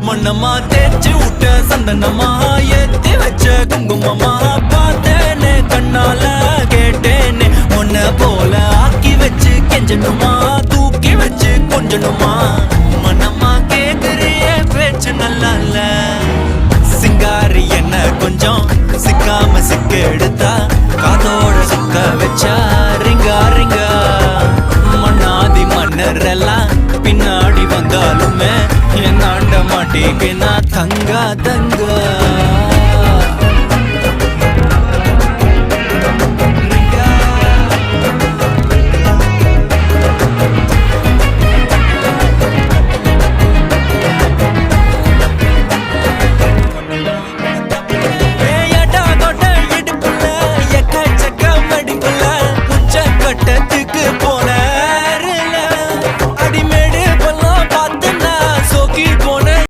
மண்ணமா தேய்ச்சி விட்ட சந்தனமா ஏத்தி வச்ச குங்குமமா பார்த்தேனே கண்ணால கேட்டேனே உன்ன போல ஆக்கி வச்சு கெஞ்சணுமா தூக்கி வச்சு கொஞ்சணுமா மனமா கேக்குறிய பேச்சு நல்லா இல்ல சிங்காரி என்ன கொஞ்சம் சிக்காம சிக்க எடுத்தா காதோட சுக்க வச்சா ரிங்கா ரிங்கா மண்ணாதி மன்னர் எல்லாம் பின்னாடி வந்தாலுமே என் ஆண்ட மாட்டேங்க நான் தங்கா தங்க